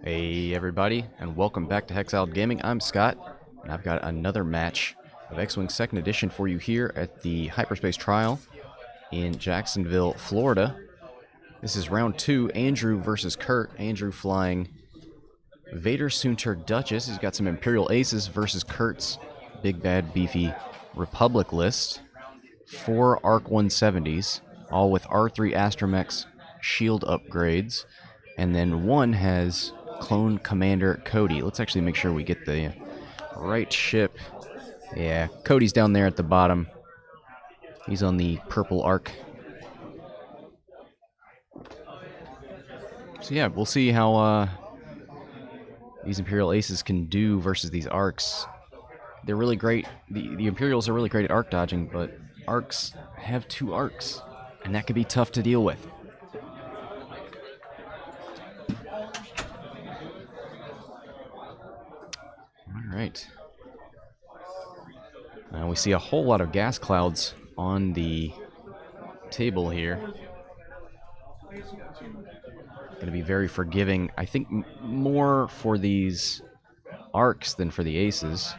Hey everybody, and welcome back to Hexiled Gaming. I'm Scott, and I've got another match of X-Wing 2nd Edition for you here at the Hyperspace Trial in Jacksonville, Florida. This is round 2, Andrew versus Kirt. Andrew flying Vader, Soontir, Duchess. He's got some Imperial Aces versus Kirt's big bad beefy Republic list. 4 ARC 170s, all with R3 Astromechs shield upgrades, and then one has Clone Commander Cody. Let's actually make sure we get the right ship. Yeah, Cody's down there at the bottom. He's on the purple arc. So yeah, we'll see how these Imperial Aces can do versus these arcs. They're really great. The Imperials are really great at arc dodging, but arcs have 2 arcs, and that could be tough to deal with. All right. We see a whole lot of gas clouds on the table here. Going to be very forgiving. I think more for these arcs than for the aces.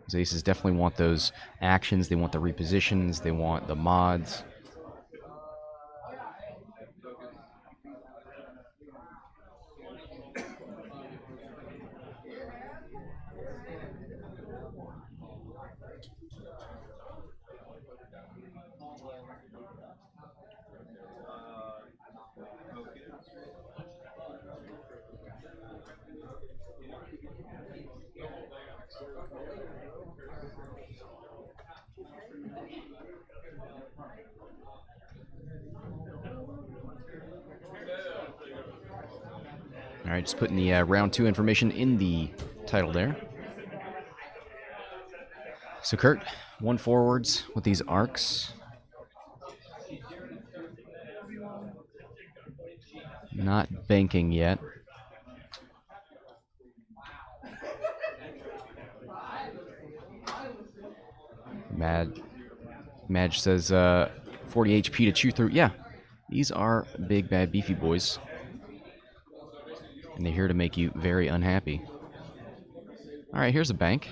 These aces definitely want those actions. They want the repositions. They want the mods. All right, just putting the round 2 information in the title there. So Kirt, 1 forwards with these arcs. Not banking yet. Madge says 40 HP to chew through. Yeah, these are big, bad, beefy boys. And they're here to make you very unhappy. Alright, here's a bank.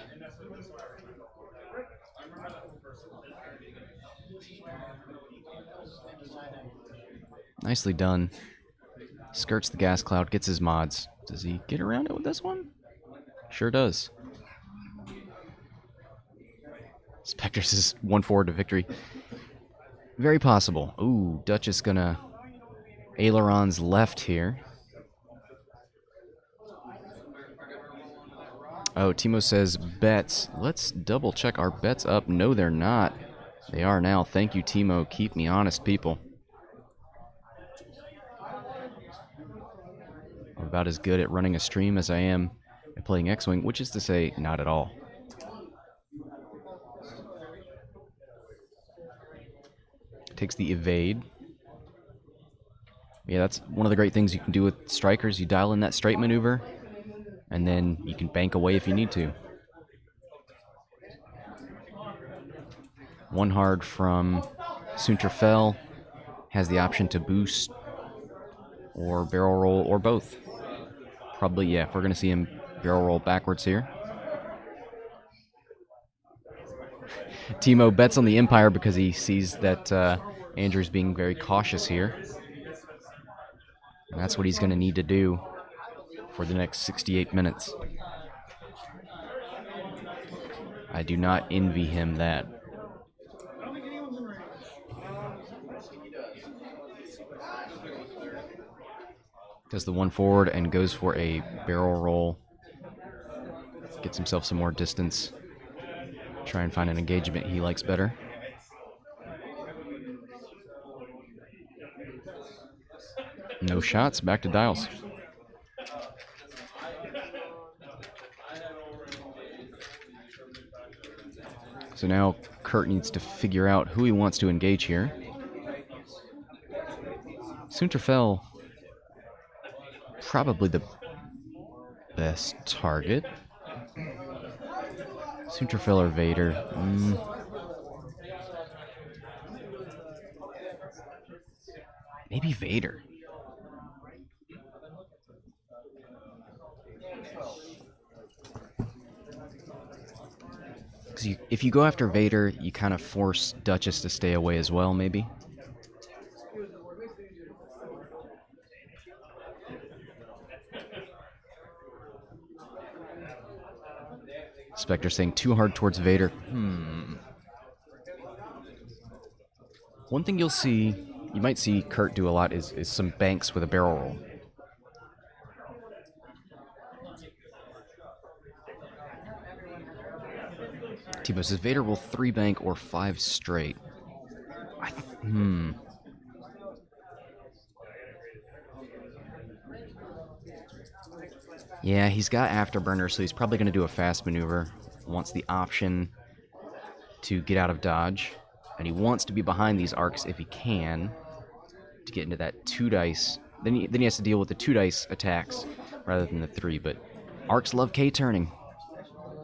Nicely done. Skirts the gas cloud, gets his mods. Does he get around it with this one? Sure does. Spectres is 1 forward to victory. Very possible. Ooh, Duchess gonna ailerons left here. Oh, Timo says bets. Let's double check our bets up. No, they're not. They are now. Thank you, Timo. Keep me honest, people. I'm about as good at running a stream as I am at playing X-Wing, which is to say, not at all. Takes the evade. Yeah, that's one of the great things you can do with strikers. You dial in that straight maneuver, and then you can bank away if you need to. 1 hard from Soontir has the option to boost or barrel roll or both. Probably, yeah, we're going to see him barrel roll backwards here. Timo bets on the Empire because he sees that Andrew's being very cautious here. And that's what he's going to need to do for the next 68 minutes. I do not envy him that. Does the 1 forward and goes for a barrel roll. Gets himself some more distance. Try and find an engagement he likes better. No shots, back to dials. So now Kirt needs to figure out who he wants to engage here. Soontir probably the best target. Soontir or Vader. Maybe Vader. Because if you go after Vader, you kind of force Duchess to stay away as well, maybe. Spectre saying too hard towards Vader. One thing you might see Kirt do a lot is some banks with a barrel roll. Timo says Vader will 3 bank or 5 straight. Yeah, he's got Afterburner, so he's probably going to do a fast maneuver. Wants the option to get out of dodge. And he wants to be behind these arcs if he can to get into that 2 dice. Then he has to deal with the 2 dice attacks rather than the 3, but arcs love K-turning.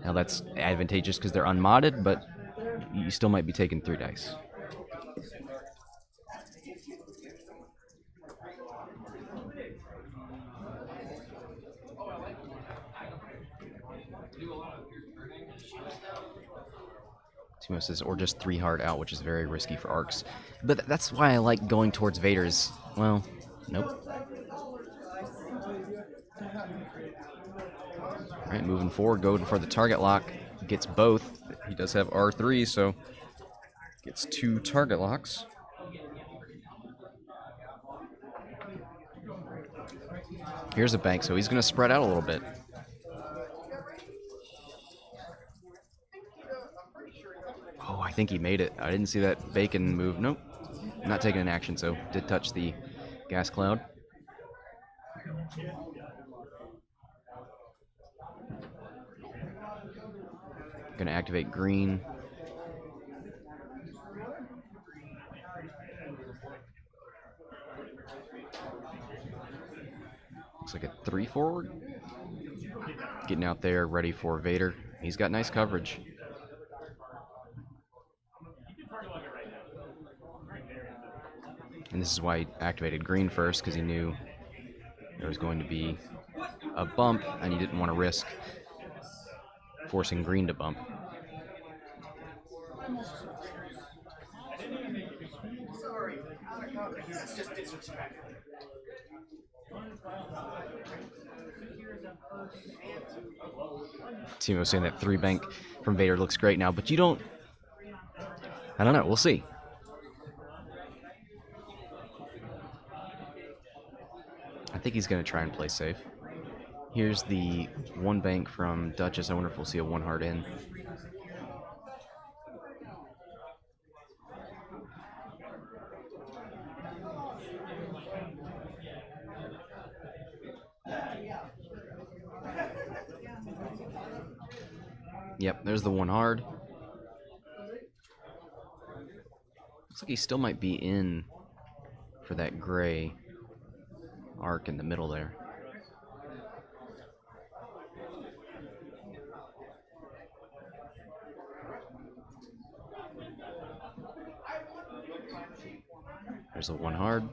Now that's advantageous because they're unmodded, but you still might be taking 3 dice. Timo says, or just 3 hard out, which is very risky for arcs. But that's why I like going towards Vader's. Well, nope. Alright, moving forward, going for the target lock. Gets both. He does have R3, so gets 2 target locks. Here's a bank, so he's going to spread out a little bit. Oh, I think he made it. I didn't see that bacon move. Nope. Not taking an action, so did touch the gas cloud. Gonna activate green. Looks like a 3 forward. Getting out there, ready for Vader. He's got nice coverage. And this is why he activated green first, because he knew there was going to be a bump, and he didn't want to risk forcing green to bump. Timo saying that 3 bank from Vader looks great now, but you don't... I don't know, we'll see. I think he's going to try and play safe. Here's the 1 bank from Duchess. I wonder if we'll see a 1 hard in. Yep, there's the 1 hard. Looks like he still might be in for that gray arc in the middle there. There's a 1 hard.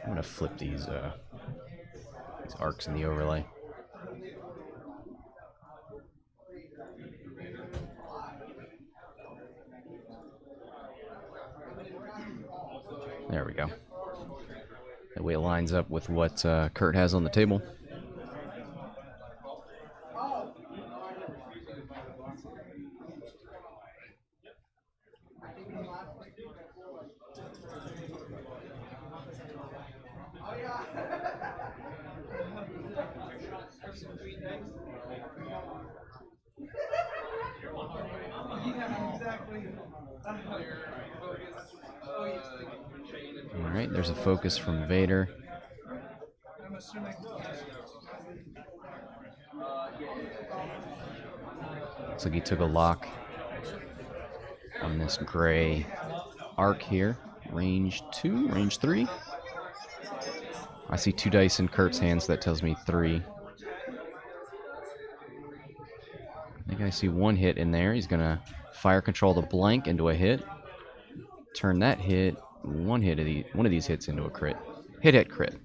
I'm gonna flip these arcs in the overlay. There we go. That way it lines up with what Kirt has on the table. Alright, there's a focus from Vader. Looks like he took a lock on this gray arc here. Range 2, range 3. I see 2 dice in Kurt's hands. That tells me 3. I think I see 1 hit in there. He's going to fire control the blank into a hit. Turn that hit, one of these hits into a crit. Hit, crit.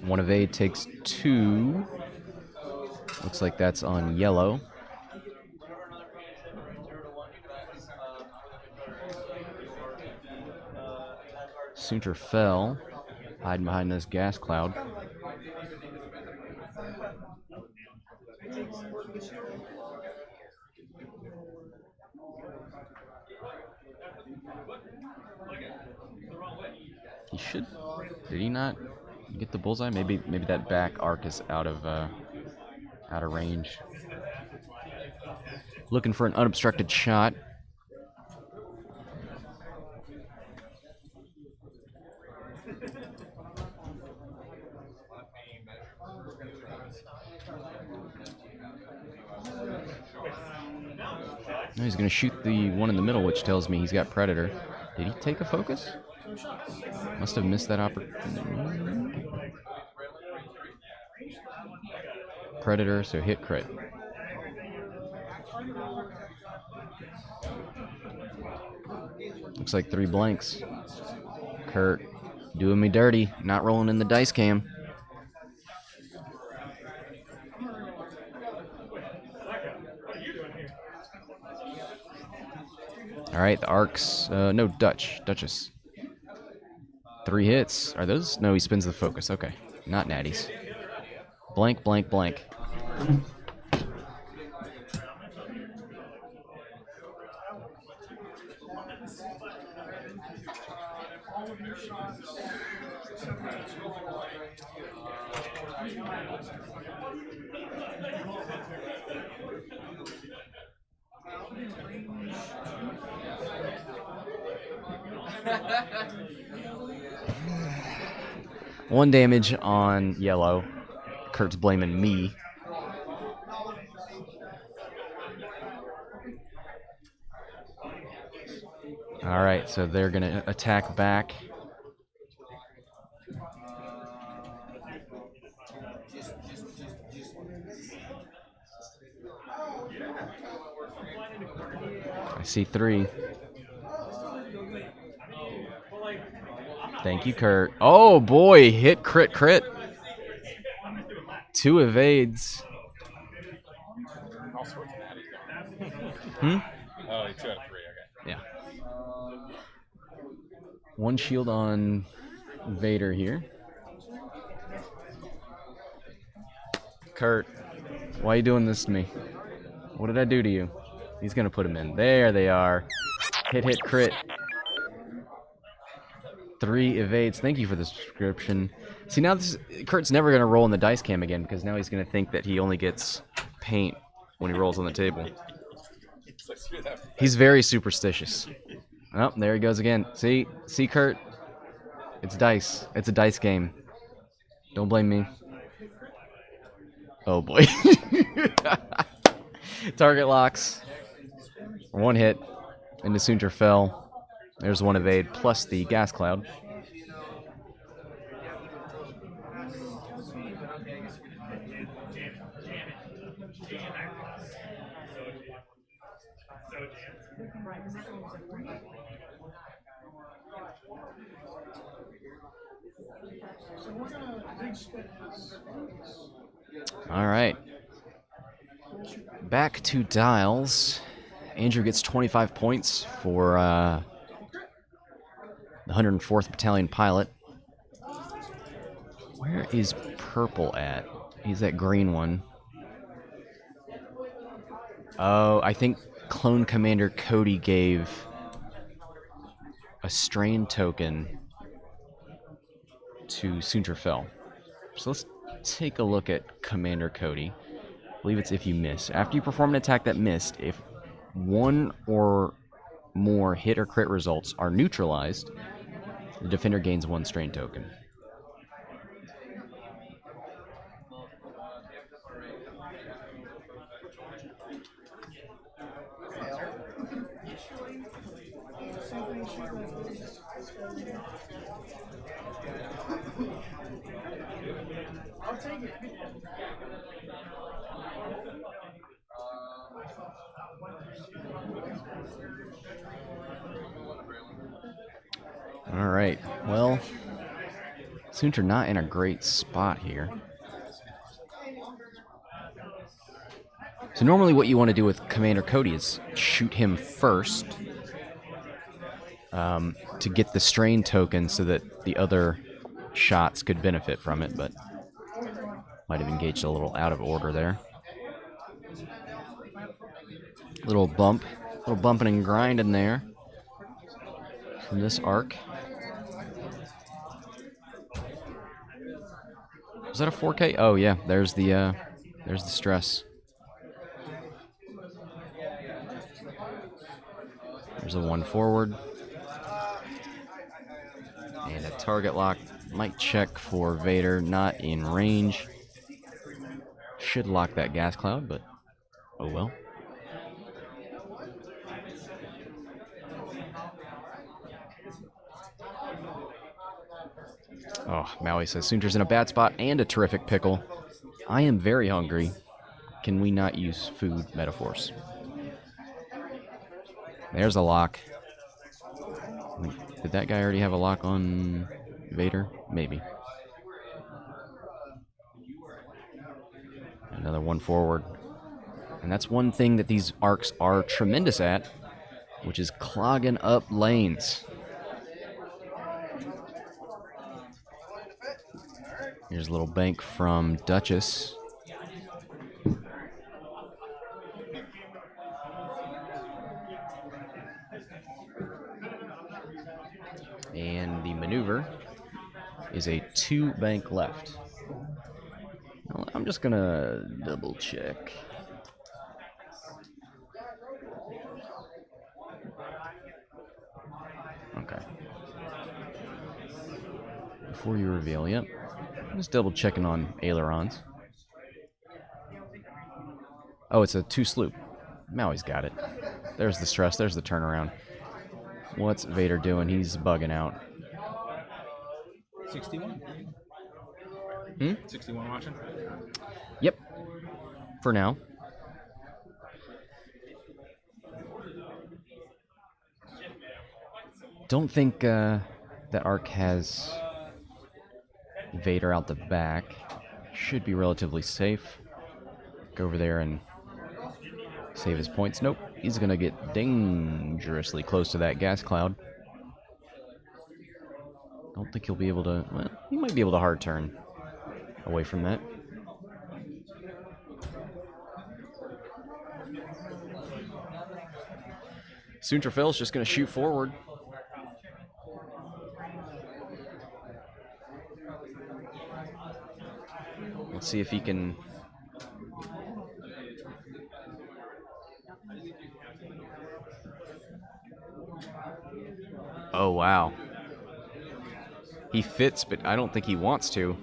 One evade takes 2. Looks like that's on yellow. Soontir fell, hiding behind this gas cloud. He should. Did he not get the bullseye? Maybe that back arc is out of range. Looking for an unobstructed shot. No, he's going to shoot the one in the middle, which tells me he's got Predator. Did he take a focus? Must have missed that opportunity. Predator, so hit crit. Looks like 3 blanks. Kirt doing me dirty, not rolling in the dice cam. All right, the arcs. No, Duchess. 3 hits. Are those? No, he spins the focus. Okay, not natties. Blank, blank, blank. One damage on yellow. Kurt's blaming me. All right, so they're going to attack back. I see 3. Thank you, Kirt. Oh, boy. Hit, crit, crit. 2 evades. Hmm? Oh, 2 out of 3, okay. Yeah. 1 shield on Vader here. Kirt, why are you doing this to me? What did I do to you? He's going to put him in. There they are. Hit, hit, crit. 3 evades. Thank you for the subscription. See, now Kurt's never going to roll in the dice cam again because now he's going to think that he only gets paint when he rolls on the table. He's very superstitious. Oh, there he goes again. See, Kirt? It's dice. It's a dice game. Don't blame me. Oh, boy. Target locks. 1 hit. Into Soontir fell. There's 1 evade plus the gas cloud. All right. Back to dials. Andrew gets 25 points for the 104th Battalion pilot. Where is purple at? He's that green one. Oh, I think Clone Commander Cody gave a strain token to Soontir fell. So let's take a look at Commander Cody. I believe it's if you miss. After you perform an attack that missed, if 1 or more hit or crit results are neutralized, the defender gains 1 strain token. All right. Well, Soontir not in a great spot here. So normally what you want to do with Commander Cody is shoot him first to get the strain token so that the other shots could benefit from it, but might have engaged a little out of order there. Little bumping and grinding there from this arc. Was that a 4K? Oh yeah, there's the stress. There's a 1 forward. And a target lock. Might check for Vader, not in range. Should lock that gas cloud, but oh well. Oh, Maui says Soontir's in a bad spot and a terrific pickle. I am very hungry. Can we not use food metaphors? There's a lock. Did that guy already have a lock on Vader? Maybe. Another 1 forward. And that's one thing that these arcs are tremendous at, which is clogging up lanes. Here's a little bank from Duchess. And the maneuver is a 2 bank left. Now, I'm just gonna double check. Okay. Before you reveal, yep. Just double checking on ailerons. Oh, it's a 2 sloop. Maui's got it. There's the stress, there's the turnaround. What's Vader doing? He's bugging out. 61. 61 watching? Yep. For now. Don't think that arc has Vader out the back. Should be relatively safe. Go over there and save his points. Nope. He's going to get dangerously close to that gas cloud. Don't think he'll be able to... Well, he might be able to hard turn away from that. Soontir just going to shoot forward. Let's see if he can... Oh, wow. He fits, but I don't think he wants to.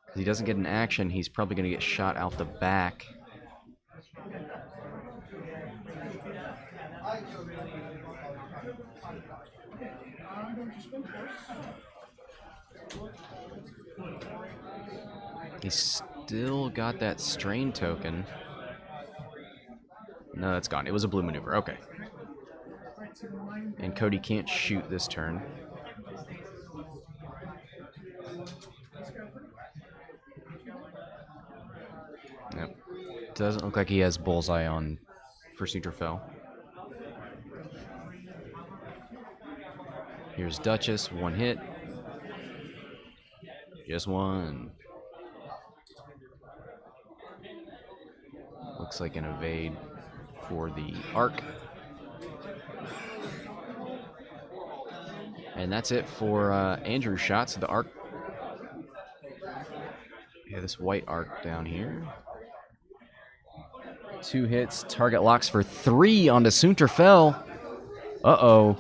If he doesn't get an action, he's probably going to get shot out the back. He's still got that strain token. No, that's gone. It was a blue maneuver. Okay. And Cody can't shoot this turn. Yep. Doesn't look like he has bullseye on for Soontir. Here's Duchess, 1 hit. Just 1. Looks like an evade for the arc. And that's it for Andrew's shots. The arc. Yeah, this white arc down here. 2 hits. Target locks for 3 onto Soontir. Uh-oh.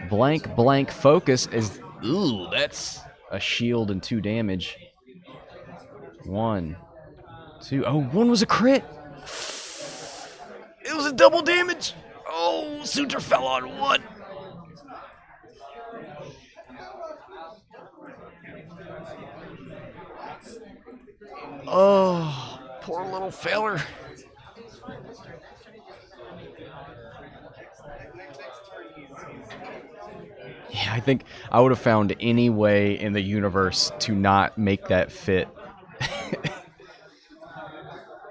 Blank, blank focus is... Ooh, that's a shield and 2 damage. 1, 2... Oh, 1 was a crit! was a double damage. Oh, Soontir fell on one. Oh, poor little feller. Yeah, I think I would have found any way in the universe to not make that fit.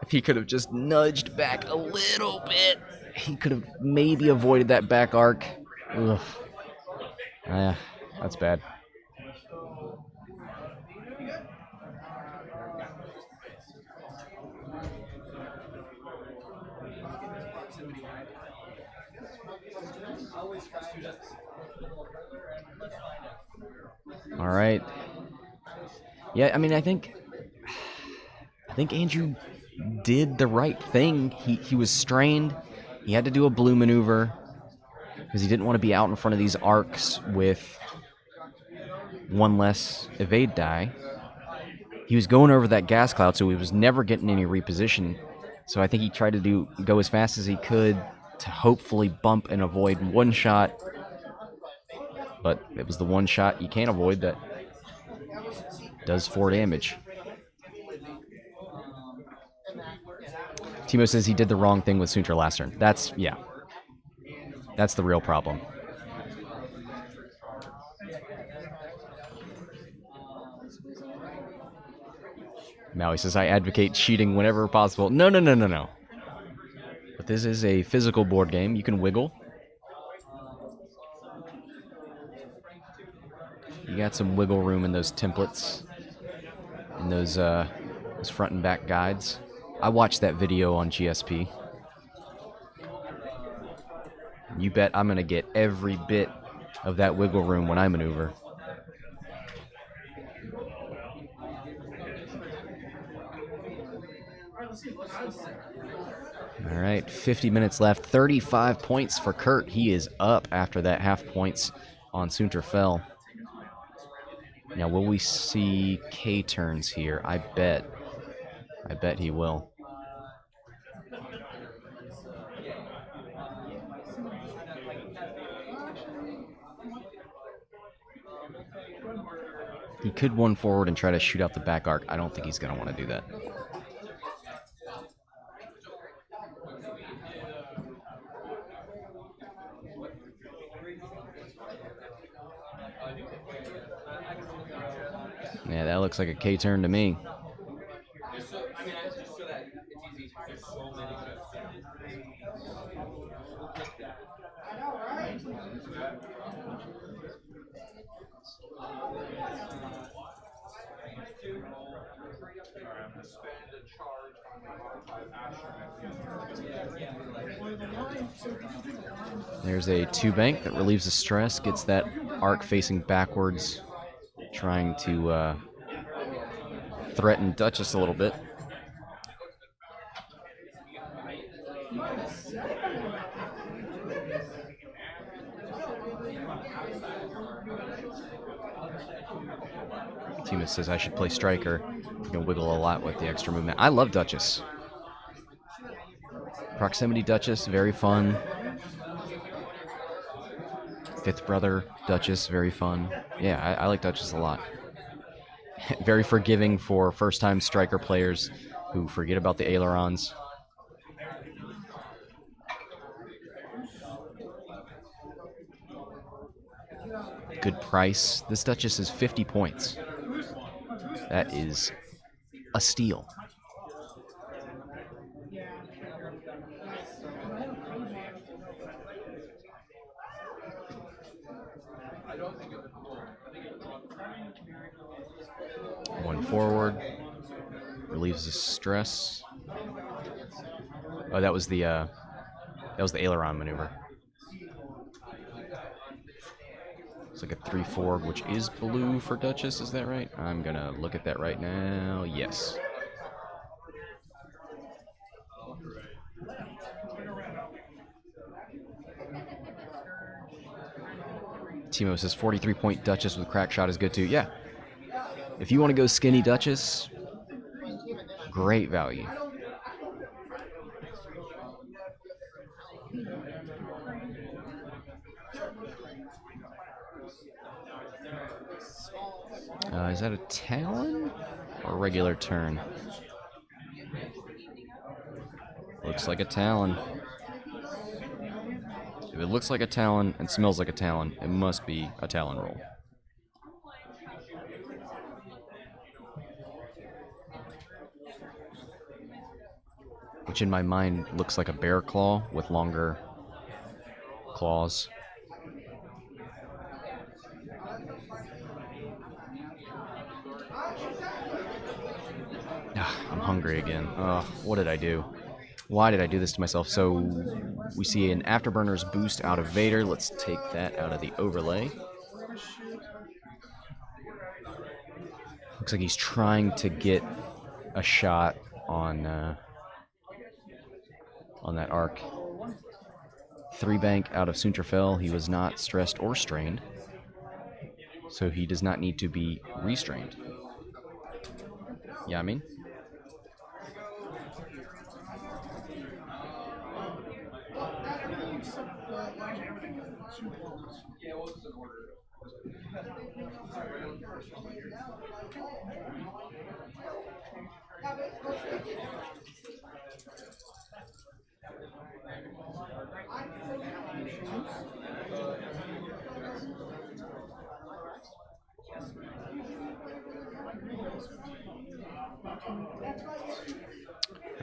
If he could have just nudged back a little bit, he could have maybe avoided that back arc. Ugh. That's bad. All right. Yeah, I mean, I think Andrew did the right thing. He was strained. He had to do a blue maneuver because he didn't want to be out in front of these arcs with one less evade die. He was going over that gas cloud, so he was never getting any reposition. So I think he tried to go as fast as he could to hopefully bump and avoid one shot. But it was the one shot you can't avoid that does 4 damage. Timo says he did the wrong thing with Soontir last turn. That's the real problem. Maui says, I advocate cheating whenever possible. No. But this is a physical board game. You can wiggle. You got some wiggle room in those templates. In those front and back guides. I watched that video on GSP. You bet I'm going to get every bit of that wiggle room when I maneuver. All right, 50 minutes left. 35 points for Kirt. He is up after that half points on Soontir fell. Now, will we see K turns here? I bet he will. He could one forward and try to shoot out the back arc. I don't think he's going to want to do that. Yeah, that looks like a K turn to me. There's a 2-bank that relieves the stress, gets that arc facing backwards, trying to threaten Duchess a little bit. Timo says I should play striker. You can wiggle a lot with the extra movement. I love Duchess. Proximity Duchess, very fun. Fifth brother Duchess, very fun. Yeah, I like Duchess a lot. Very forgiving for first-time striker players who forget about the ailerons. Good price. This Duchess is 50 points. That is a steal. One forward. Relieves the stress. Oh, that was the aileron maneuver. It's like a 3-4, which is blue for Duchess, is that right? I'm gonna look at that right now. Yes. Timo says 43-point Duchess with crack shot is good too. Yeah. If you want to go skinny Duchess, great value. Is that a Talon or a regular turn? Looks like a Talon. If it looks like a Talon and smells like a Talon, it must be a Talon roll. Which in my mind looks like a bear claw with longer claws. I'm hungry again. What did I do? Why did I do this to myself? So we see an Afterburners boost out of Vader. Let's take that out of the overlay. Looks like he's trying to get a shot on that arc. 3 bank out of Soontir fell. He was not stressed or strained, so he does not need to be restrained. Yeah, I mean.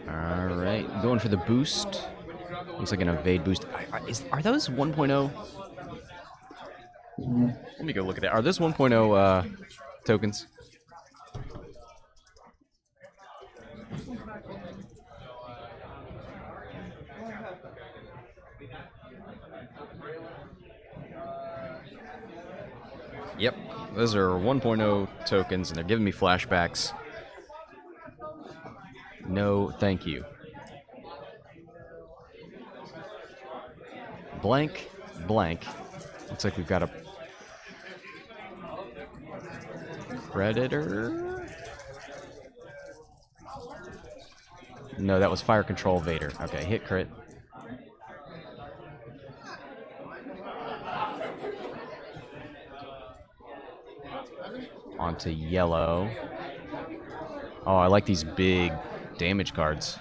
Alright, going for the boost. Looks like an evade boost. Are those 1.0? Let me go look at that. Are those 1.0 tokens? Yep, those are 1.0 tokens, and they're giving me flashbacks. No, thank you. Blank, blank. Looks like we've got a Predator? No, that was Fire Control Vader. Okay, hit crit. Onto yellow. Oh, I like these big damage cards.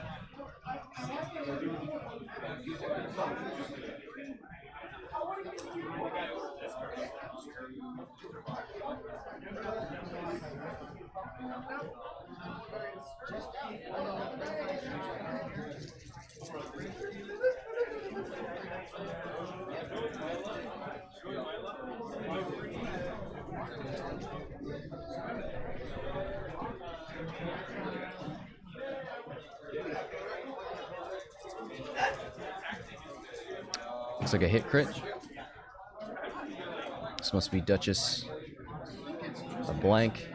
Looks like a hit crit. This must be Duchess. A blank.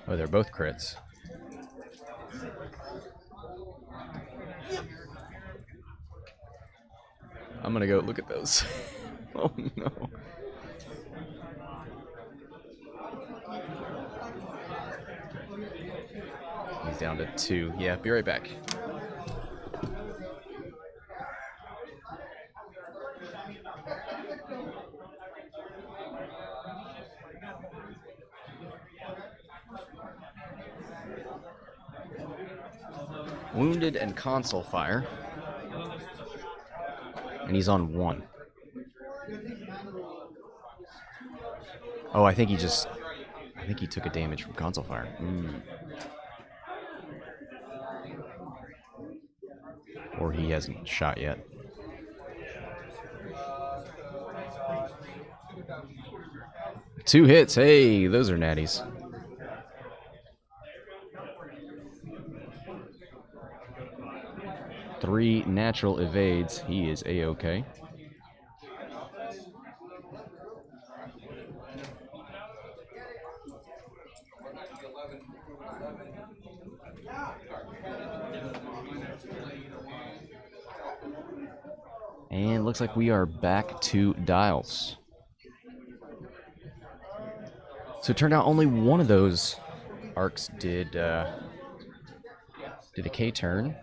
Oh, they're both crits. I'm gonna go look at those. Oh no. He's down to 2. Yeah, be right back. Wounded and console fire. And he's on 1. Oh, I think he took a damage from console fire. Or he hasn't shot yet. Two hits. Hey, those are natties. Three natural evades. He is A-OK. And looks like we are back to dials. So it turned out only one of those arcs did Did a K turn.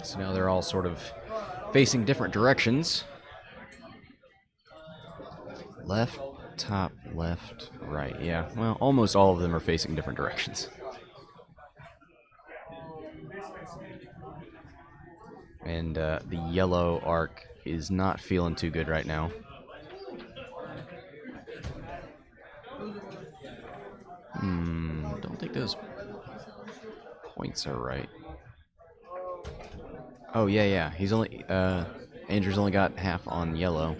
So now they're all sort of facing different directions. Left, top, left, right. Yeah, well, almost all of them are facing different directions. And the yellow arc is not feeling too good right now. Don't think those points are right. Oh, yeah. He's only, Andrew's only got half on yellow.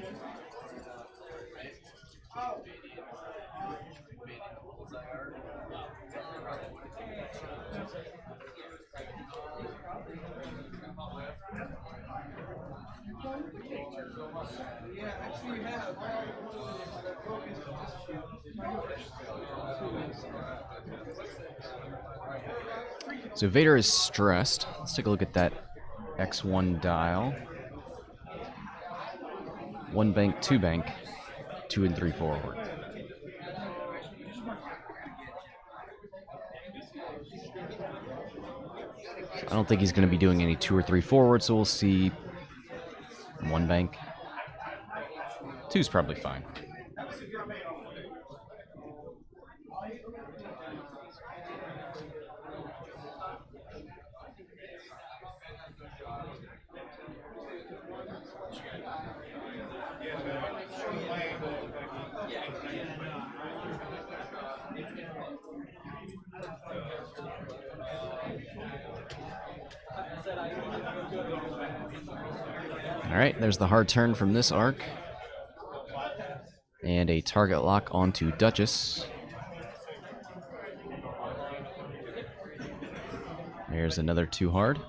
So Vader is stressed. Let's take a look at that X1 dial. 1 bank, 2 bank, 2 and 3 forward. I don't think he's going to be doing any 2 or 3 forward, so we'll see 1 bank. 2's probably fine. Alright, there's the hard turn from this arc. And a target lock onto Duchess. There's another 2 hard.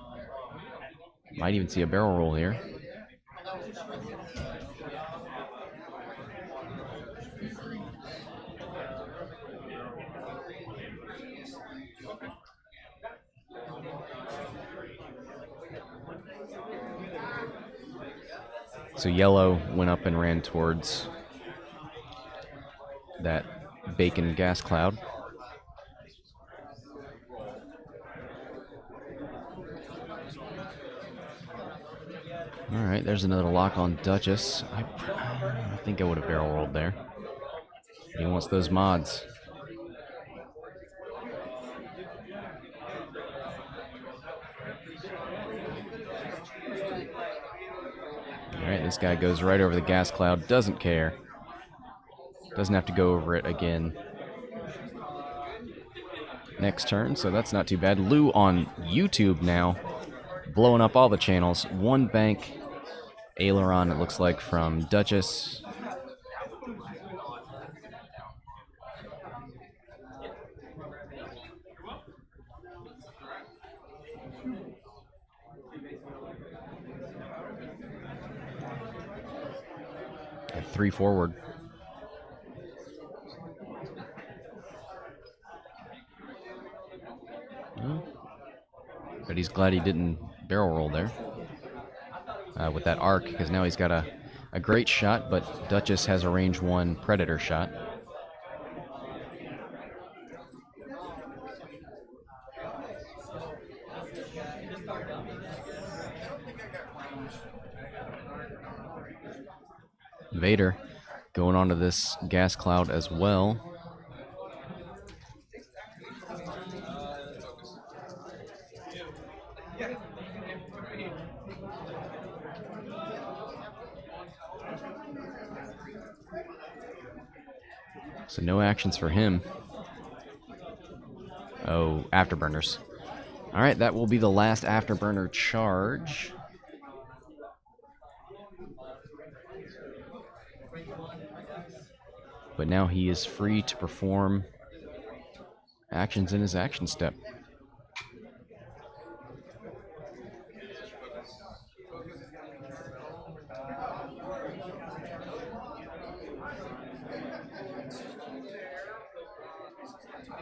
Might even see a barrel roll here. So yellow went up and ran towards that bacon gas cloud. Alright, there's another lock on Duchess. I think I would have barrel rolled there. He wants those mods. Alright, this guy goes right over the gas cloud, doesn't care. Doesn't have to go over it again. Next turn, so that's not too bad. Lou on YouTube now, blowing up all the channels. 1 bank aileron, it looks like, from Duchess. And 3 forward. But he's glad he didn't barrel roll there with that arc, because now he's got a great shot, but Duchess has a range 1 Predator shot. Vader going onto this gas cloud as well. So no actions for him. Oh, afterburners. Alright, that will be the last afterburner charge. But now he is free to perform actions in his action step.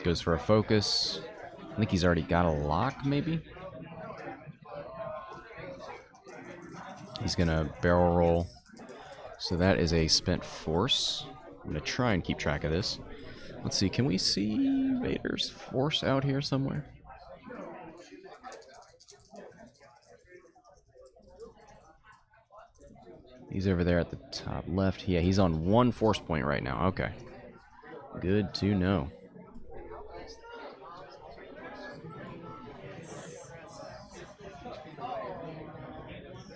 Goes for a focus. I think he's already got a lock, maybe? He's gonna barrel roll So that is a spent force. I'm going to try and keep track of this. Let's see, can we see Vader's force out here somewhere? He's over there at the top left. Yeah, he's on 1 force point right now. Okay. Good to know.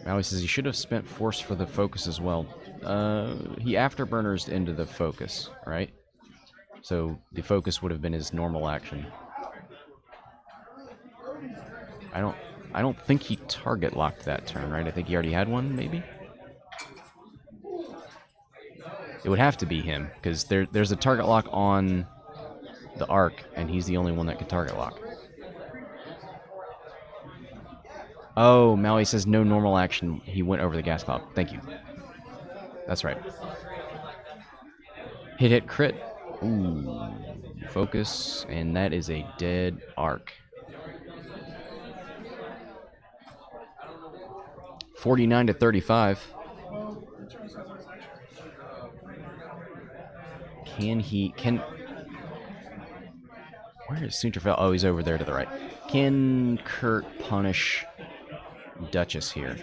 Maui says he should have spent force for the focus as well. He afterburners into the focus, right? So the focus would have been his normal action. I don't think he target locked that turn, right? I think he already had one, maybe? It would have to be him, because there's a target lock on the arc, and he's the only one that can target lock. Oh, Maui says no normal action. He went over the gas cloud. Thank you. That's right. Hit, crit. Ooh. Focus, and that is a dead arc. 49 to 35. Where is Soontir? Oh, he's over there to the right. Can Kirt punish Duchess here?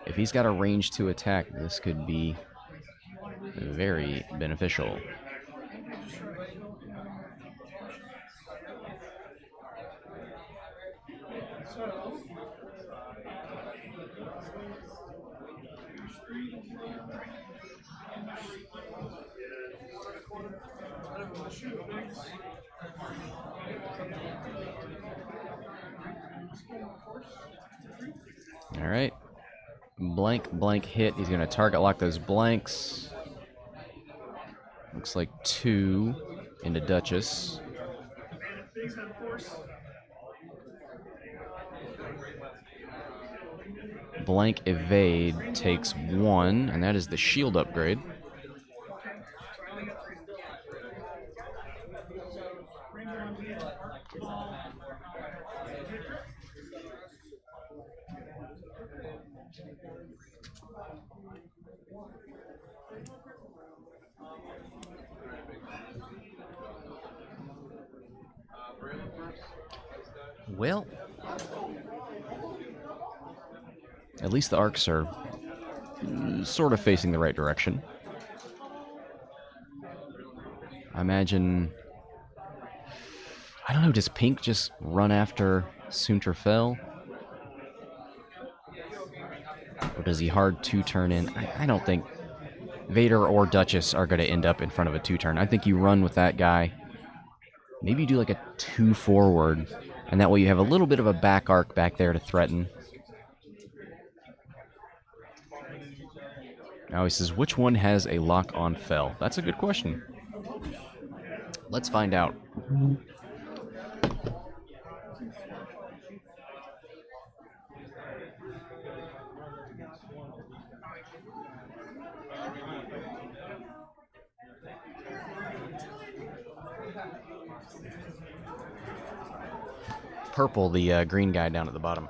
If he's got a range to attack, this could be very beneficial. All right. Blank hit. He's going to target lock those blanks. Looks like 2 into Duchess. Blank evade takes 1, and that is the shield upgrade. Well, at least the arcs are sort of facing the right direction. I imagine... I don't know, does Pink just run after Soontir fell? Or does he hard 2-turn in? I don't think Vader or Duchess are going to end up in front of a 2-turn. I think you run with that guy. Maybe you do like a 2 forward, and that way you have a little bit of a back arc back there to threaten. Now he says, which one has a lock on fell? That's a good question. Let's find out. Purple, the green guy down at the bottom.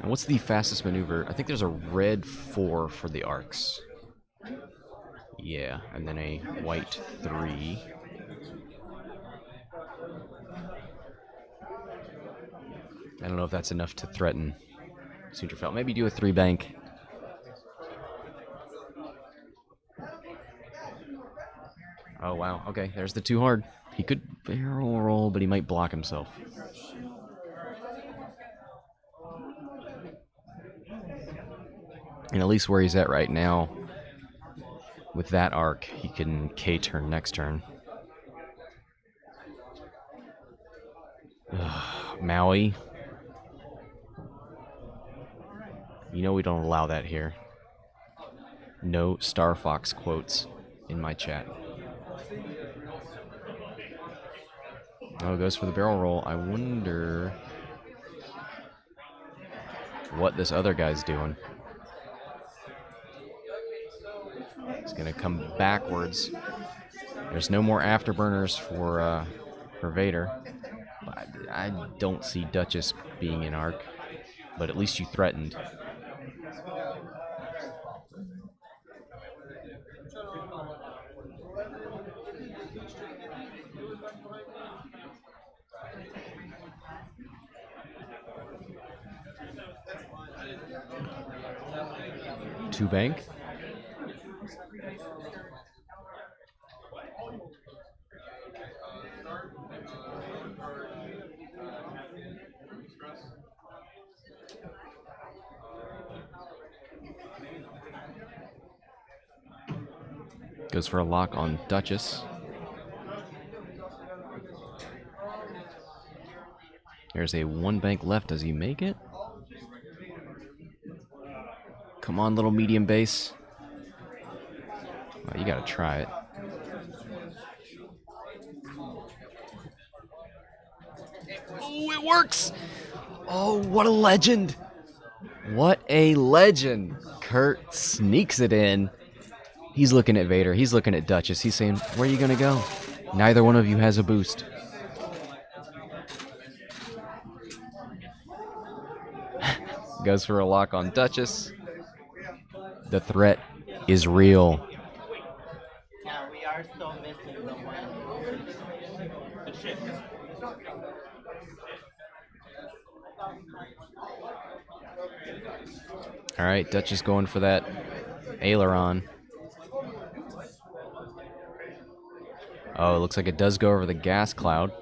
What's the fastest maneuver? I think there's a red 4 for the arcs. Yeah, and then a white 3. I don't know if that's enough to threaten Soontir fell. Maybe do a 3 bank. Oh, wow. Okay, there's the 2 hard. He could barrel roll, but he might block himself. And at least where he's at right now, with that arc, he can K-turn next turn. Ugh, Maui. You know we don't allow that here. No Star Fox quotes in my chat. Oh, goes for the barrel roll. I wonder what this other guy's doing. He's going to come backwards. There's no more afterburners for Vader. I don't see Duchess being in arc, but at least you threatened. Two bank. Goes for a lock on Duchess. There's a one bank left. Does he make it? Come on, little medium base. Oh, you gotta try it. Oh, it works! Oh, what a legend! What a legend! Kirt sneaks it in. He's looking at Vader. He's looking at Duchess. He's saying, where are you gonna go? Neither one of you has a boost. Goes for a lock on Duchess. The threat is real. Yeah, we are still missing the one. The chip. All right, Duchess going for that aileron. Oh, it looks like it does go over the gas cloud.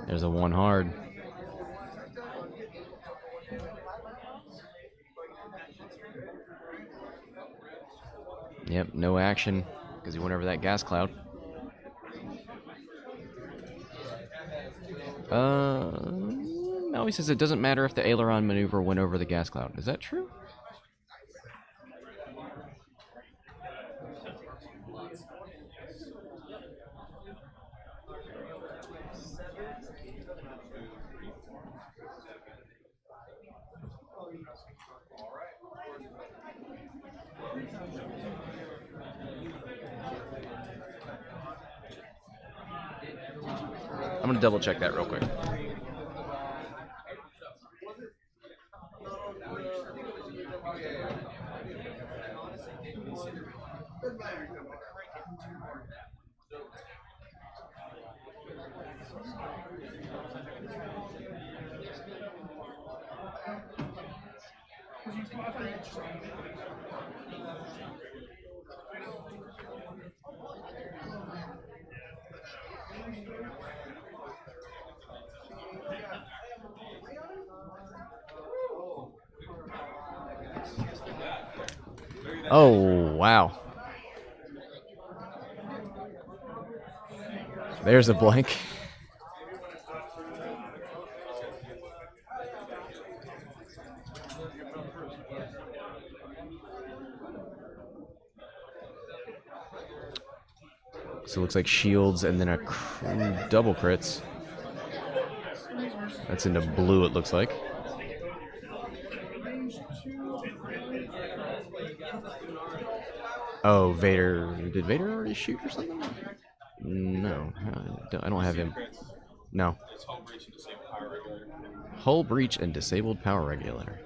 There's a one hard. Yep, no action because he went over that gas cloud. No, he says it doesn't matter if the aileron maneuver went over the gas cloud. Is that true? I'm gonna double check that real quick. Oh, wow. There's a blank. So it looks like shields and then a double crits. That's into blue, it looks like. Oh, Vader. Did Vader already shoot or something? No. I don't have him. No. Hull breach and disabled power regulator.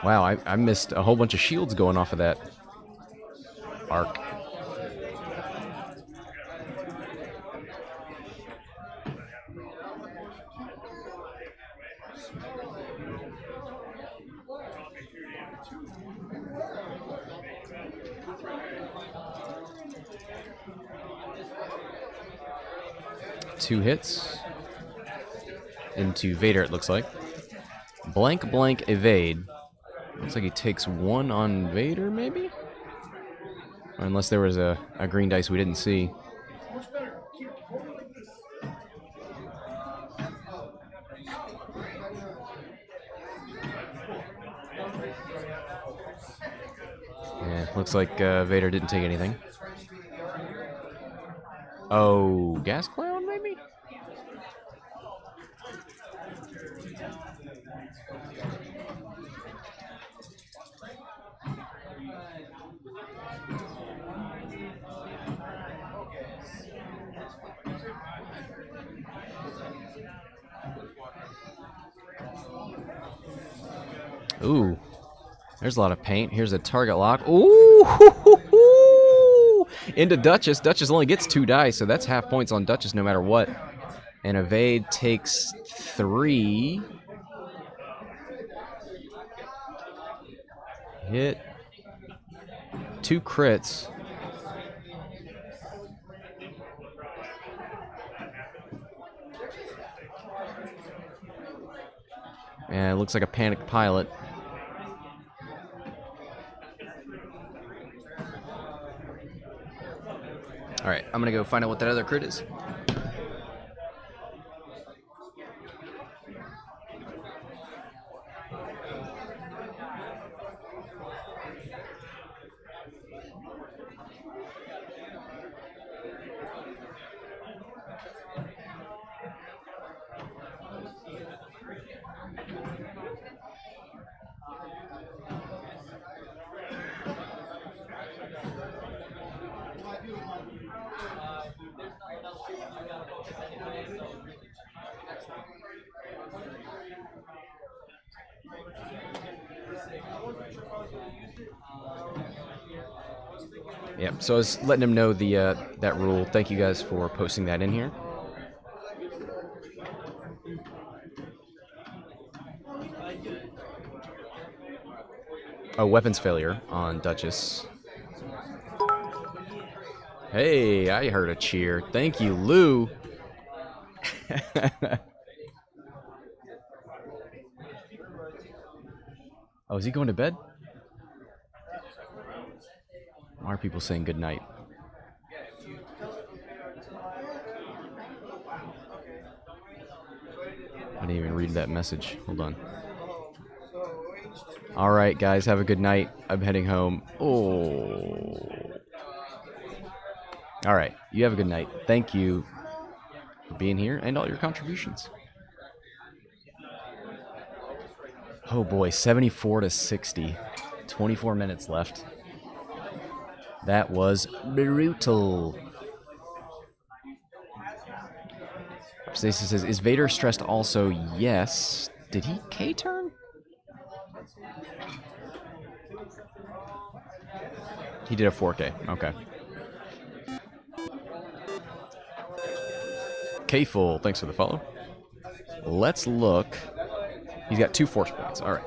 Wow, I missed a whole bunch of shields going off of that arc. Two hits into Vader, it looks like. Blank, blank, evade. Looks like he takes one on Vader, maybe? Unless there was a green dice we didn't see. Yeah, looks like Vader didn't take anything. Oh, gas cloud, maybe? Ooh, there's a lot of paint. Here's a target lock. Ooh, into Duchess. Duchess only gets 2 dice, so that's half points on Duchess no matter what. And Evade takes 3. Hit 2 crits. And it looks like a panicked pilot. Alright, I'm gonna go find out what that other crit is. Yep, so I was letting him know the that rule. Thank you guys for posting that in here. Oh, weapons failure on Duchess. Hey, I heard a cheer. Thank you, Lou. Oh, is he going to bed? Why are people saying good night? I didn't even read that message. Hold on. All right, guys, have a good night. I'm heading home. Oh. All right, you have a good night. Thank you for being here and all your contributions. Oh boy, 74 to 60. 24 minutes left. That was brutal. Stacy says, is Vader stressed also? Yes. Did he K-turn? He did a 4K. Okay. K-Full, thanks for the follow. Let's look. He's got 2 force points. All right.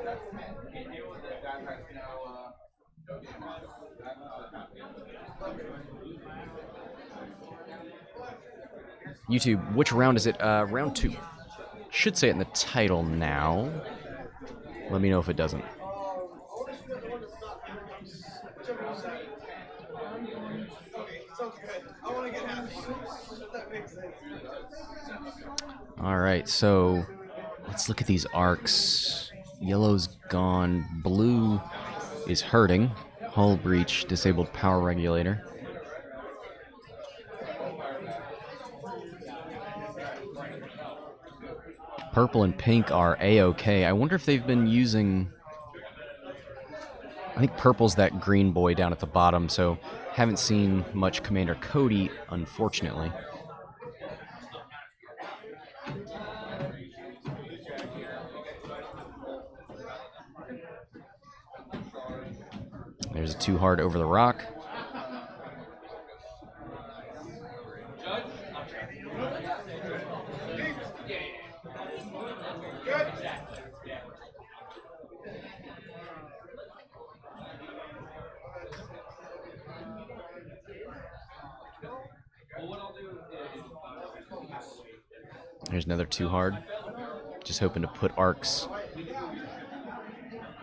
YouTube, which round is it? Round 2. Should say it in the title now. Let me know if it doesn't. Alright, so let's look at these arcs. Yellow's gone. Blue is hurting. Hull breach, disabled power regulator. Purple and pink are A-OK. I wonder if they've been using... I think purple's that green boy down at the bottom, so haven't seen much Commander Cody, unfortunately. There's a 2 hard over the rock. There's another 2 hard. Just hoping to put arcs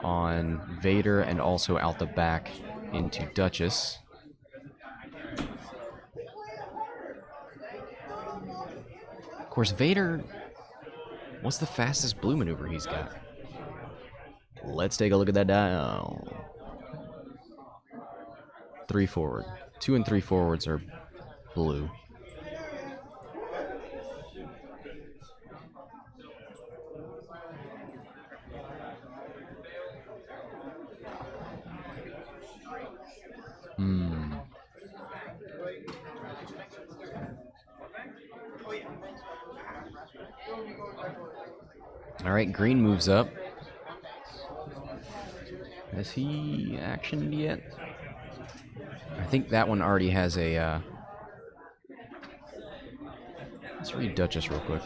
on Vader and also out the back into Duchess. Of course, Vader, what's the fastest blue maneuver he's got? Let's take a look at that dial. 3 forward. 2 and 3 forwards are blue. All right, green moves up. Has he actioned yet? I think that one already has a... Let's read Duchess real quick.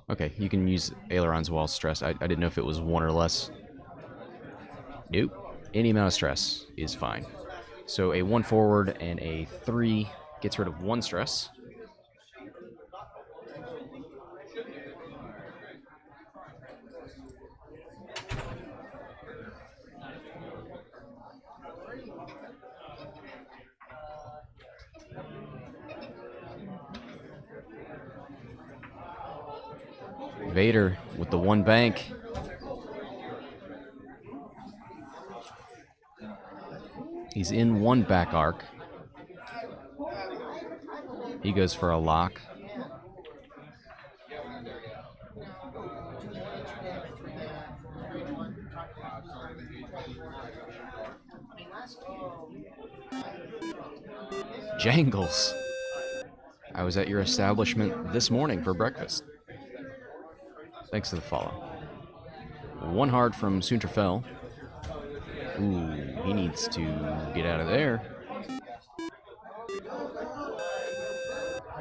Okay, you can use ailerons while stressed. I didn't know if it was 1 or less. Nope. Any amount of stress is fine. So a 1 forward and a 3 gets rid of 1 stress. Vader with the 1 bank. He's in 1 back arc. He goes for a lock. Jangles. I was at your establishment this morning for breakfast. Thanks to the follow. 1 hard from Soontir. Ooh, he needs to get out of there.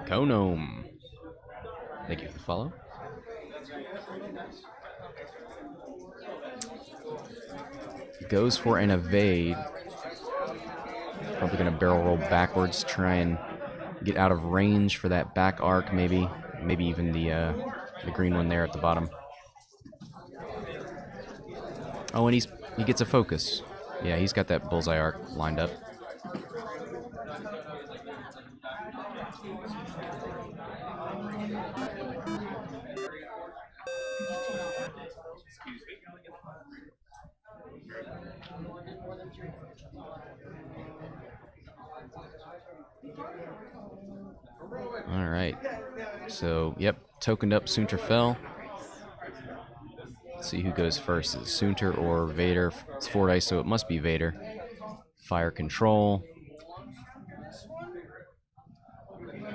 Konome. Thank you for the follow. Goes for an evade. Probably going to barrel roll backwards, try and get out of range for that back arc, maybe even the green one there at the bottom. Oh, and he gets a focus. Yeah, he's got that bullseye arc lined up. All right. So, yep, tokened up Soontir. Let's see who goes first. Is it Soontir or Vader? It's 4 dice, so it must be Vader. Fire control.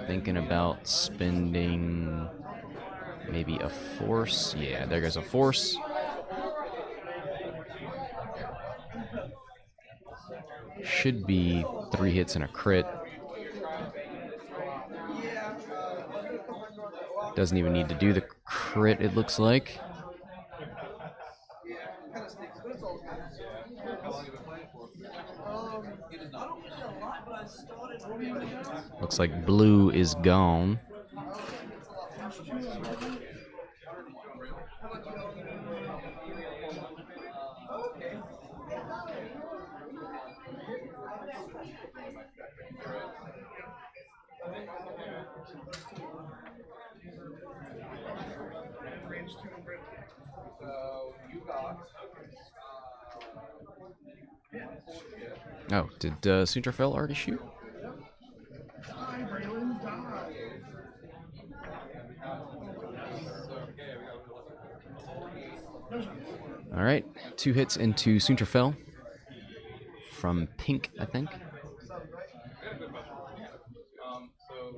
Thinking about spending maybe a force. Yeah, there goes a force. Should be 3 hits and a crit. Doesn't even need to do the crit, it looks like. Looks like blue is gone. Oh, did Soontir already shoot? All right, 2 hits into Soontir from pink, I think.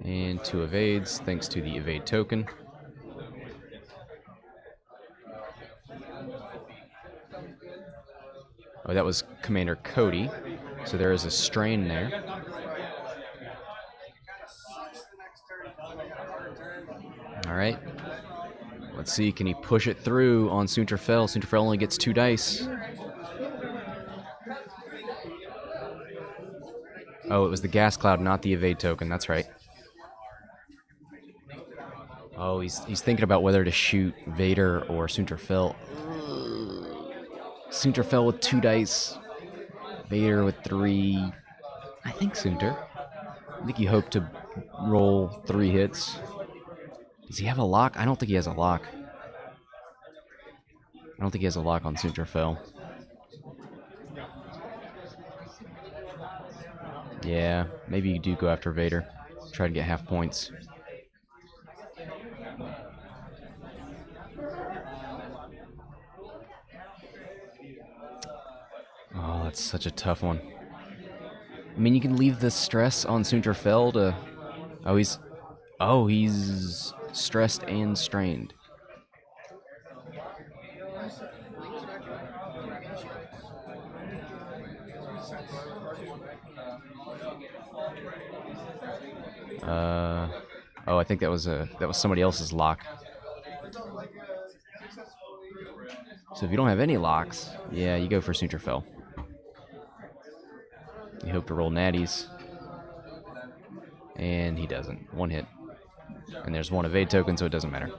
And 2 evades, thanks to the evade token. Oh, that was Commander Cody, so there is a strain there. All right. Let's see, can he push it through on Soontir? Soontir only gets 2 dice. Oh, it was the gas cloud, not the evade token. That's right. Oh, he's thinking about whether to shoot Vader or Soontir. Soontir with 2 dice. Vader with 3. I think Soontir. I think he hoped to roll 3 hits. Does he have a lock? I don't think he has a lock. I don't think he has a lock on Soontir. Yeah, maybe you do go after Vader. Try to get half points. Oh, that's such a tough one. I mean, you can leave the stress on Soontir to... he's stressed and strained. Oh, I think that was somebody else's lock. So if you don't have any locks, yeah, you go for Soontir. You hope to roll natties. And he doesn't. 1 hit. And there's 1 evade token, so it doesn't matter.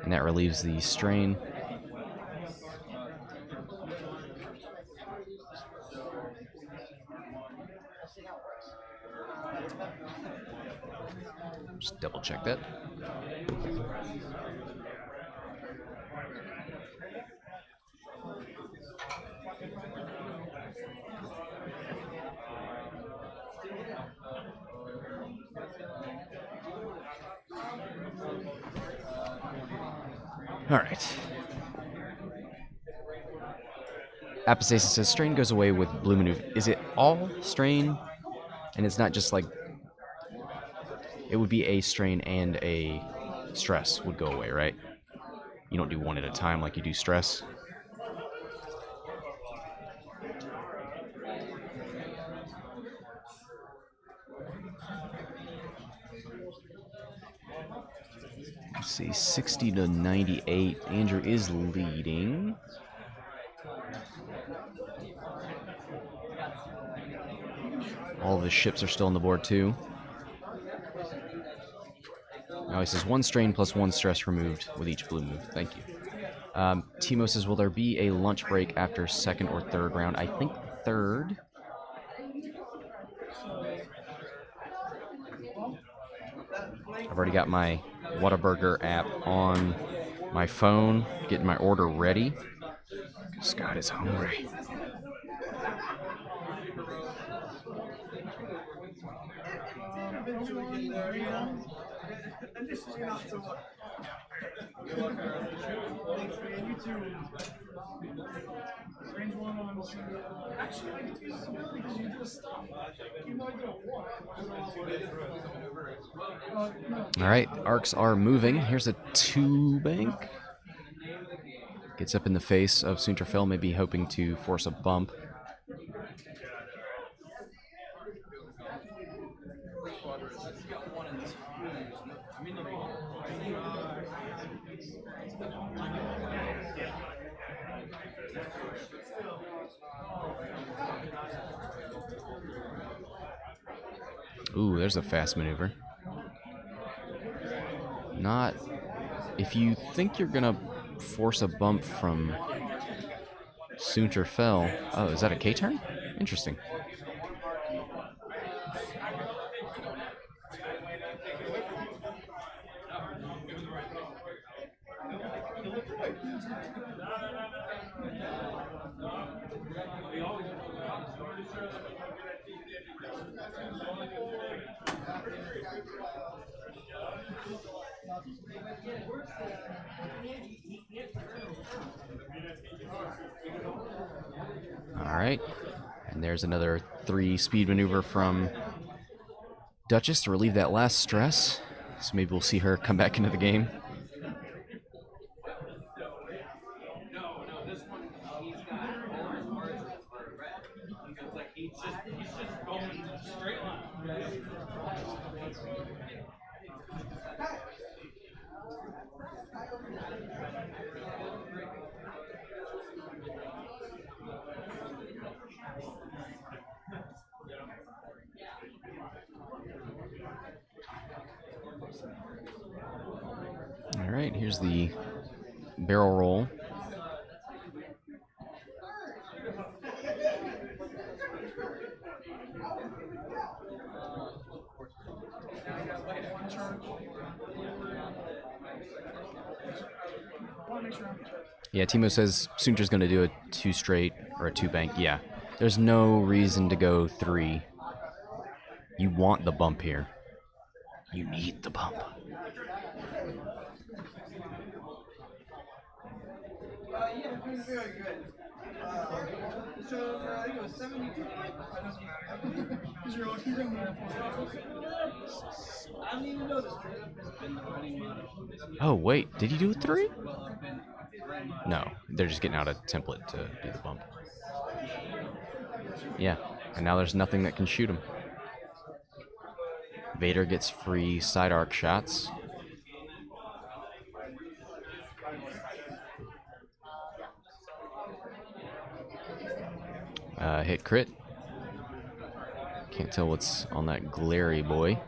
And that relieves the strain. Just double check that. All right. Apostasis says strain goes away with blue maneuver. Is it all strain? And it's not just like... It would be a strain and a stress would go away, right? You don't do 1 at a time like you do stress. Let's see, 60 to 98. Andrew is leading. All of his ships are still on the board, too. Now he says 1 strain plus 1 stress removed with each blue move. Thank you. Timo says, will there be a lunch break after 2nd or 3rd round? I think 3rd. I've already got my Whataburger app on my phone, getting my order ready. Scott is hungry. All right, arcs are moving. Here's a 2 bank. Gets up in the face of Soontir, maybe hoping to force a bump. Ooh, there's a fast maneuver. Not... If you think you're gonna force a bump from Soontir. Oh, is that a K-turn? Interesting. Alright. And there's another 3 speed maneuver from Duchess to relieve that last stress. So maybe we'll see her come back into the game. Here's the barrel roll. Yeah, Timo says Soontir's going to do a 2 straight or a 2 bank. Yeah, there's no reason to go 3. You want the bump here. You need the bump. Oh, wait. Did he do a 3? No. They're just getting out a template to do the bump. Yeah. And now there's nothing that can shoot him. Vader gets free side arc shots. Hit crit. Can't tell what's on that glary boy.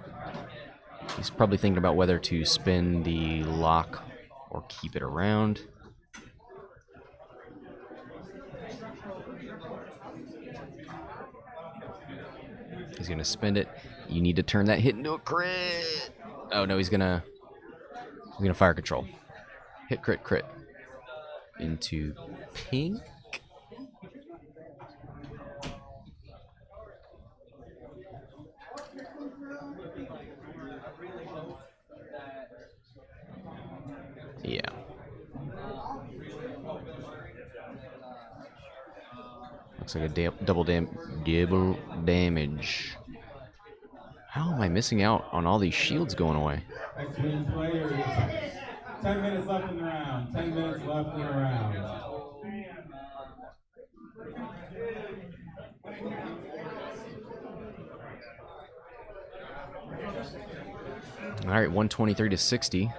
He's probably thinking about whether to spin the lock or keep it around. He's gonna spend it. You need to turn that hit into a crit. Oh no, he's gonna fire control. Hit crit crit into pink. Yeah. Looks like a double damage. How am I missing out on all these shields going away? X-Wing players. 10 minutes left in the round. 10 minutes left in the round. All right, 123 to 60.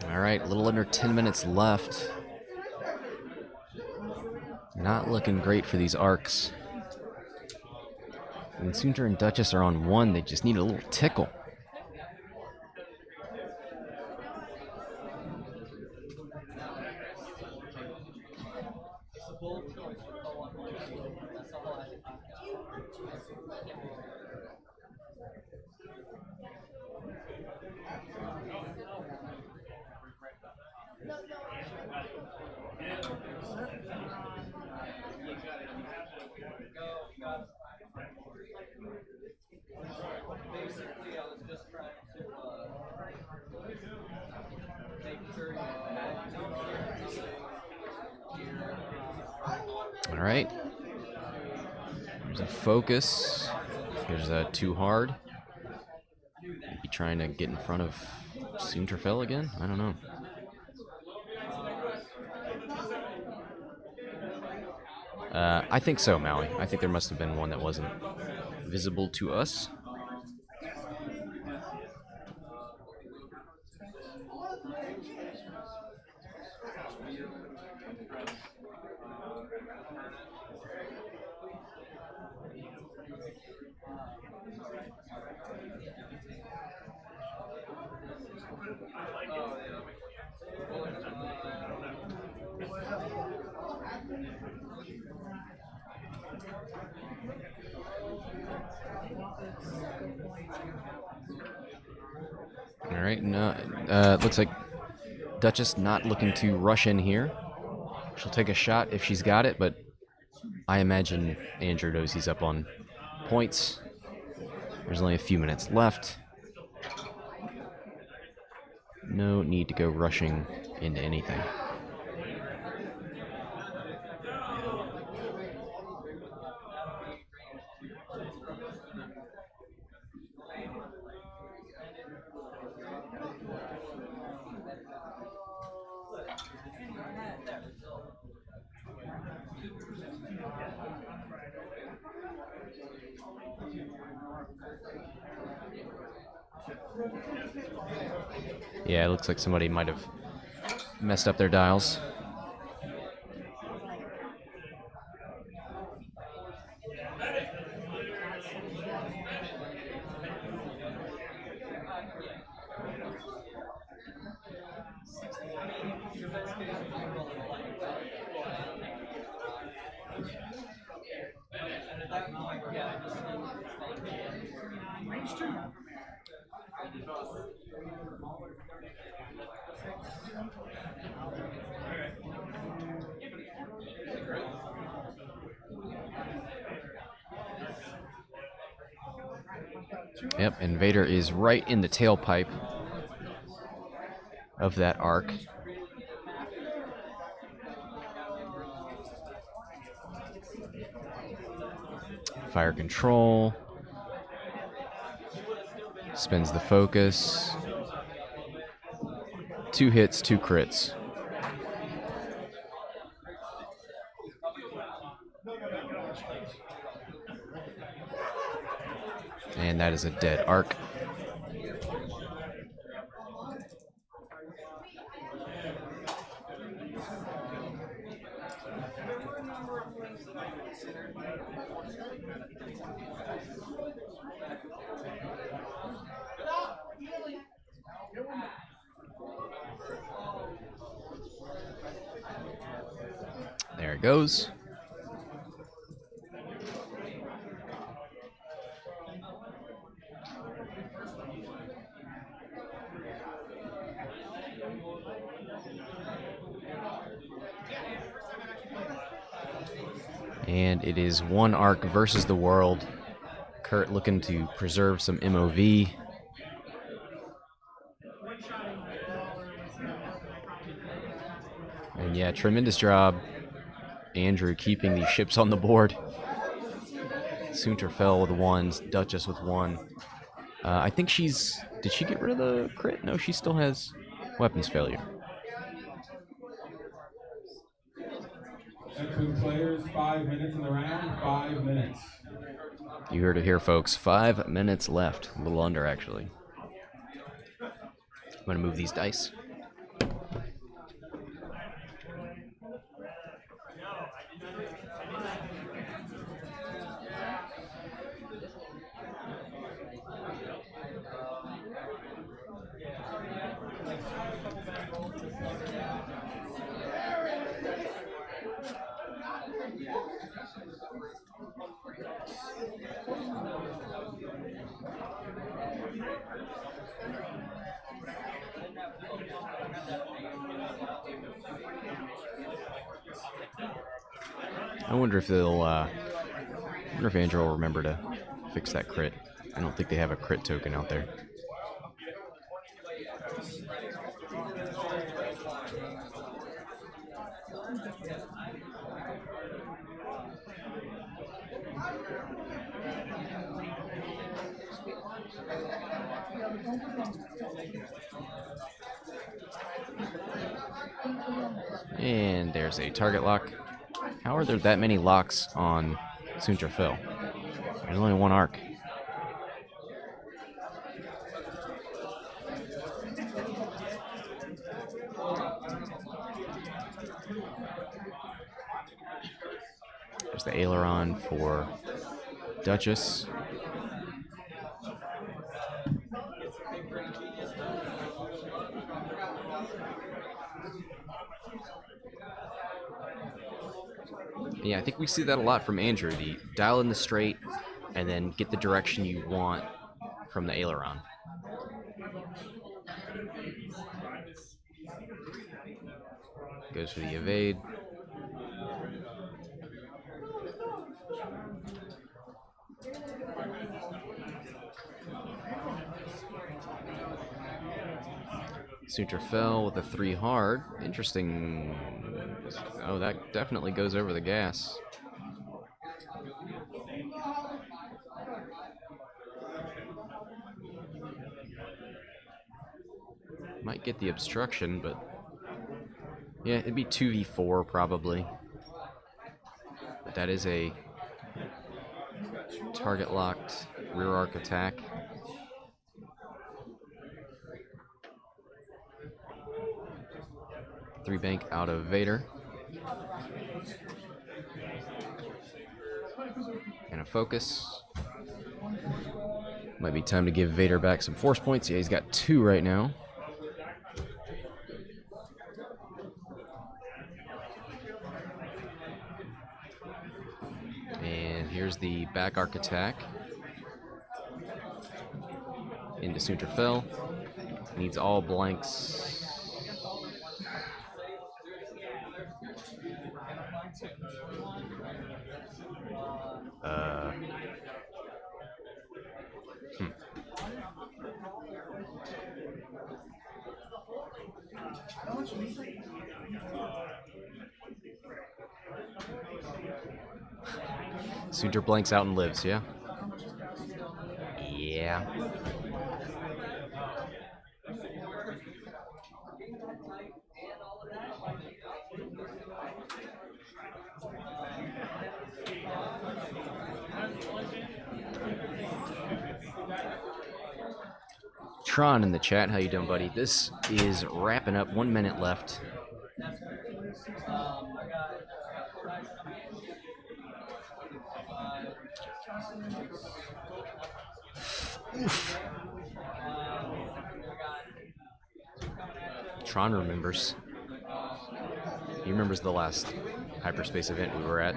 All right, a little under 10 minutes left. Not looking great for these arcs. When Soontir and Duchess are on 1, they just need a little tickle. All right. There's a focus. There's a too hard. Maybe trying to get in front of Soontir again? I don't know. I think so, Maui. I think there must have been one that wasn't visible to us. All right, no, looks like Duchess not looking to rush in here. She'll take a shot if she's got it, but I imagine Andrew knows he's up on points. There's only a few minutes left. No need to go rushing into anything. Yeah, it looks like somebody might have messed up their dials. Yep, and Vader is right in the tailpipe of that arc. Fire control. Spins the focus. 2 hits, 2 crits. And that is a dead arc. There it goes. And it is 1 arc versus the world. Kirt looking to preserve some MOV. And yeah, tremendous job, Andrew, keeping these ships on the board. Soontir fell with 1, Duchess with 1. I think she's... Did she get rid of the crit? No, she still has weapons failure. X-Wing players, 5 minutes in the round, 5 minutes. You heard it here, folks. 5 minutes left. A little under, actually. I'm going to move these dice. I wonder if they'll, I wonder if Andrew will remember to fix that crit. I don't think they have a crit token out there. And there's a target lock. How are there that many locks on Soontir Phil? There's only 1 arc. There's the aileron for Duchess. Yeah, I think we see that a lot from Andrew. The dial in the straight and then get the direction you want from the aileron. Goes for the evade. Soontir fell with a 3 hard. Interesting. Oh, that definitely goes over the gas. Might get the obstruction, but yeah, it'd be 2v4 probably. But that is a target locked rear arc attack. Three bank out of Vader. And a focus. Might be time to give Vader back some force points. Yeah, he's got 2 right now. And here's the back arc attack. Into Soontir. Needs all blanks. Soontir blanks out and lives, yeah? Yeah. Tron in the chat, how you doing, buddy? This is wrapping up. 1 minute left. Oof. Tron remembers. He remembers the last Hyperspace event we were at.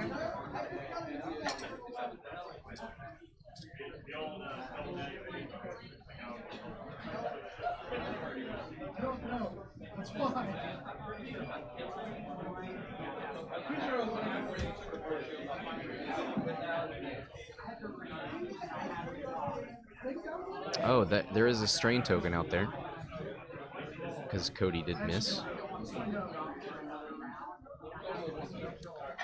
Oh, there is a strain token out there. Because Cody did miss.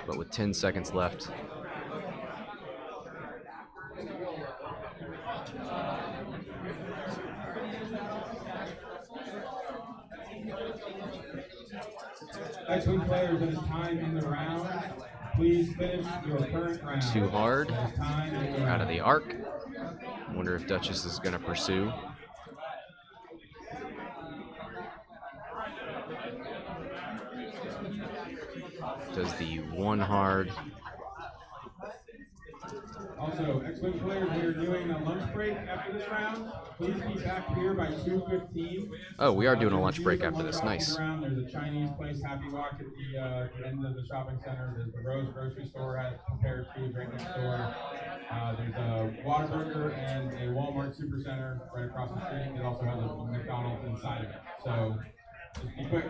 But with 10 seconds left. X-Wing players, it is time in the round. Please finish your current round. Too hard. Out of the arc. Wonder if Duchess is going to pursue. Does the 1 hard. Also, X-Wing players, we are doing a lunch break after this round. Please be back here by 2:15. Oh, we are doing a lunch break after this. Nice. There's a Chinese place, Happy Walk, at the end of the shopping center. There's the Rose grocery store has prepared food right next door. There's a Whataburger and a Walmart Supercenter right across the street. It also has a McDonald's inside of it. So just be quick.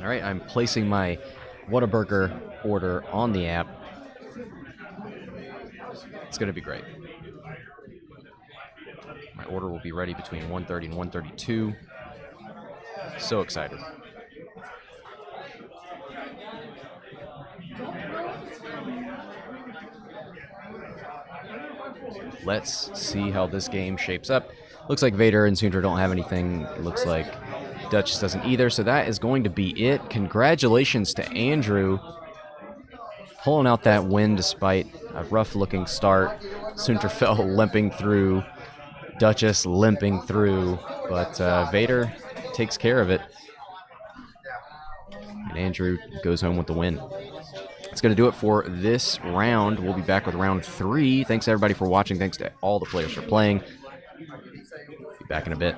All right, I'm placing my Whataburger order on the app. It's going to be great. My order will be ready between 1:30 and 1:32. So excited. Let's see how this game shapes up. Looks like Vader and Soontir don't have anything. It looks like Duchess doesn't either, so that is going to be it. Congratulations to Andrew pulling out that win despite a rough-looking start. Soontir fell limping through, Duchess limping through, but Vader takes care of it. And Andrew goes home with the win. That's going to do it for this round. We'll be back with round 3. Thanks, everybody, for watching. Thanks to all the players for playing. Be back in a bit.